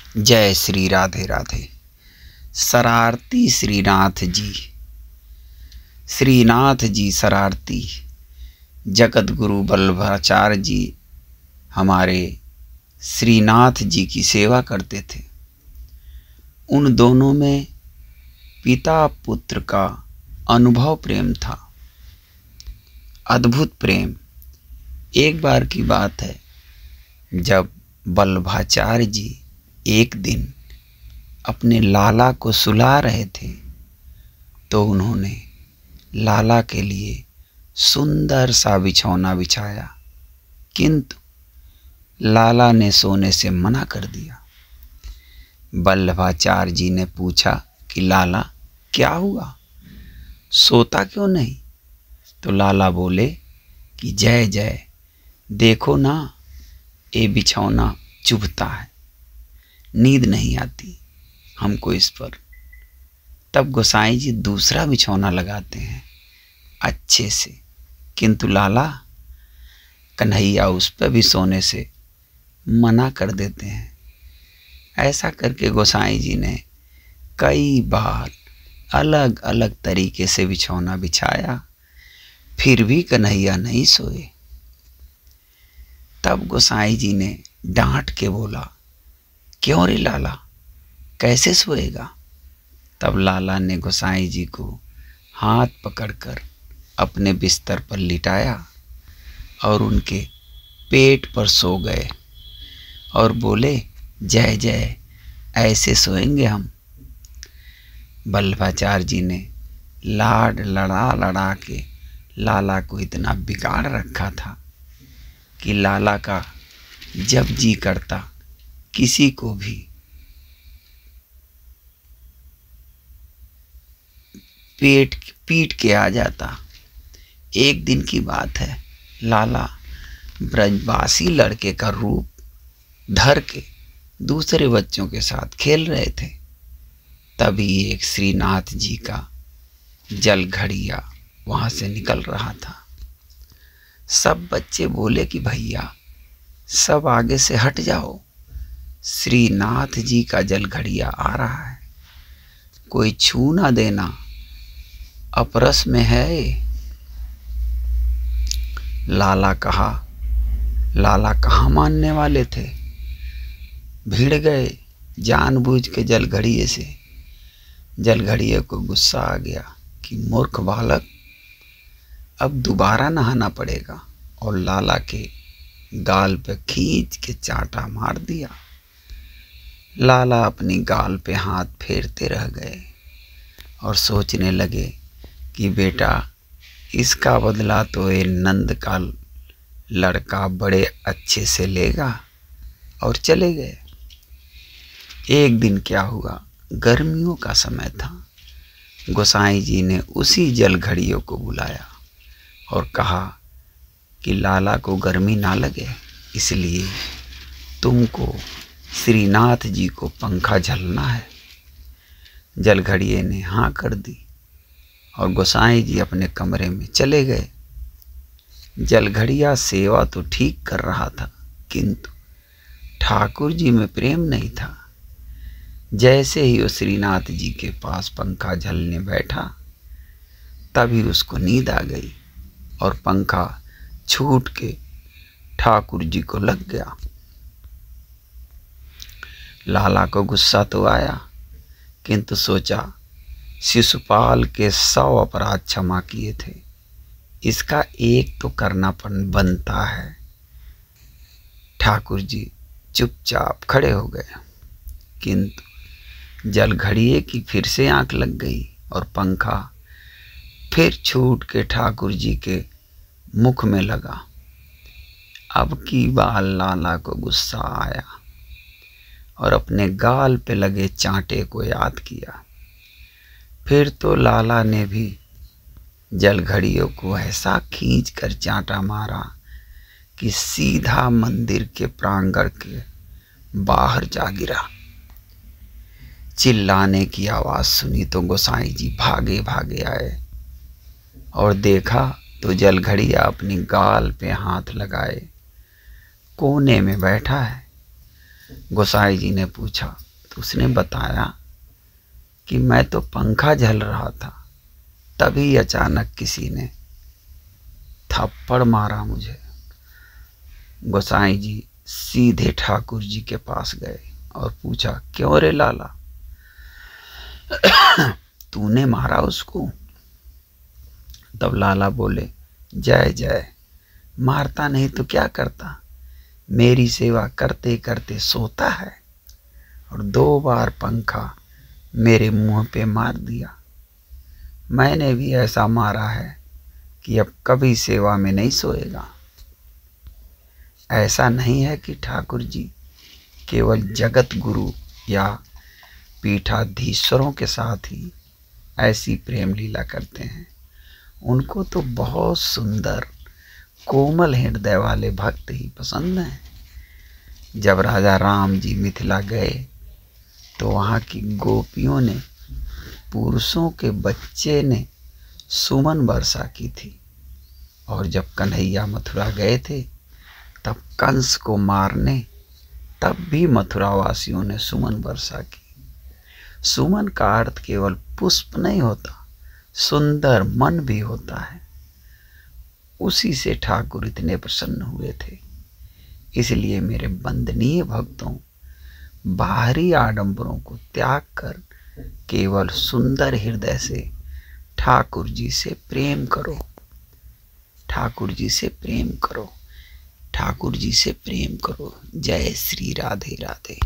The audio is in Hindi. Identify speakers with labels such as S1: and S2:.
S1: जय श्री राधे राधे। शरारती श्रीनाथ जी, श्रीनाथ जी शरारती। जगत गुरु वल्लभाचार्य जी हमारे श्रीनाथ जी की सेवा करते थे। उन दोनों में पिता पुत्र का अनुभव प्रेम था, अद्भुत प्रेम। एक बार की बात है, जब वल्लभाचार्य जी एक दिन अपने लाला को सुला रहे थे तो उन्होंने लाला के लिए सुंदर सा बिछौना बिछाया, किंतु लाला ने सोने से मना कर दिया। वल्लभाचार्य जी ने पूछा कि लाला क्या हुआ, सोता क्यों नहीं? तो लाला बोले कि जय जय, देखो ना, ये बिछौना चुभता है, नींद नहीं आती हमको इस पर। तब गोसाई जी दूसरा बिछौना लगाते हैं अच्छे से, किंतु लाला कन्हैया उस पर भी सोने से मना कर देते हैं। ऐसा करके गोसाई जी ने कई बार अलग अलग तरीके से बिछौना बिछाया, फिर भी कन्हैया नहीं सोए। तब गोसाई जी ने डांट के बोला, क्यों रे लाला, कैसे सोएगा? तब लाला ने गोसाई जी को हाथ पकड़कर अपने बिस्तर पर लिटाया और उनके पेट पर सो गए और बोले, जय जय, ऐसे सोएंगे हम। वल्लभाचार्य जी ने लाड लड़ा लड़ा के लाला को इतना बिगाड़ रखा था कि लाला का जब जी करता किसी को भी पीट के आ जाता। एक दिन की बात है, लाला ब्रजवासी लड़के का रूप धर के दूसरे बच्चों के साथ खेल रहे थे। तभी एक श्रीनाथ जी का जल घड़िया वहां से निकल रहा था। सब बच्चे बोले कि भैया सब आगे से हट जाओ, श्रीनाथ जी का जल घड़िया आ रहा है, कोई छू ना देना, अपरस में है। लाला कहाँ मानने वाले थे, भिड़ गए जानबूझ के जल घड़िए से। जल घड़िए को गुस्सा आ गया कि मूर्ख बालक, अब दोबारा नहाना पड़ेगा, और लाला के गाल पे खींच के चांटा मार दिया। लाला अपनी गाल पे हाथ फेरते रह गए और सोचने लगे कि बेटा, इसका बदला तो ये नंद का लड़का बड़े अच्छे से लेगा, और चले गए। एक दिन क्या हुआ, गर्मियों का समय था। गोसाई जी ने उसी जल घड़ियों को बुलाया और कहा कि लाला को गर्मी ना लगे, इसलिए तुमको श्रीनाथ जी को पंखा झलना है। जल घड़िए ने हाँ कर दी और गोसाई जी अपने कमरे में चले गए। जल घड़िया सेवा तो ठीक कर रहा था, किंतु ठाकुर जी में प्रेम नहीं था। जैसे ही वो श्रीनाथ जी के पास पंखा झलने बैठा, तभी उसको नींद आ गई और पंखा छूट के ठाकुर जी को लग गया। लाला को गुस्सा तो आया, किंतु सोचा शिशुपाल के 100 अपराध क्षमा किए थे, इसका एक तो करना बनता है। ठाकुर जी चुपचाप खड़े हो गए, किंतु जल घड़िए की फिर से आंख लग गई और पंखा फिर छूट के ठाकुर जी के मुख में लगा। अब की बार लाला को गुस्सा आया और अपने गाल पे लगे चांटे को याद किया। फिर तो लाला ने भी जल घड़ियों को ऐसा खींच कर चांटा मारा कि सीधा मंदिर के प्रांगण के बाहर जा गिरा। चिल्लाने की आवाज सुनी तो गोसाई जी भागे भागे आए और देखा तो जल घड़िया अपनी गाल पे हाथ लगाए कोने में बैठा है। गोसाई जी ने पूछा तो उसने बताया कि मैं तो पंखा झल रहा था, तभी अचानक किसी ने थप्पड़ मारा मुझे। गोसाई जी सीधे ठाकुर जी के पास गए और पूछा, क्यों रे लाला, तूने मारा उसको? तब लाला बोले, जय जय, मारता नहीं तो क्या करता, मेरी सेवा करते करते सोता है और 2 बार पंखा मेरे मुंह पे मार दिया। मैंने भी ऐसा मारा है कि अब कभी सेवा में नहीं सोएगा। ऐसा नहीं है कि ठाकुर जी केवल जगत गुरु या पीठाधीश्वरों के साथ ही ऐसी प्रेम लीला करते हैं, उनको तो बहुत सुंदर कोमल हृदय वाले भक्त ही पसंद हैं। जब राजा राम जी मिथिला गए तो वहाँ की गोपियों ने, पुरुषों के बच्चे ने सुमन वर्षा की थी, और जब कन्हैया मथुरा गए थे तब कंस को मारने, तब भी मथुरा वासियों ने सुमन वर्षा की। सुमन का अर्थ केवल पुष्प नहीं होता, सुंदर मन भी होता है। उसी से ठाकुर इतने प्रसन्न हुए थे। इसलिए मेरे वंदनीय भक्तों, बाहरी आडंबरों को त्याग कर केवल सुंदर हृदय से ठाकुर जी से प्रेम करो, ठाकुर जी से प्रेम करो, ठाकुर जी से प्रेम करो। जय श्री राधे राधे।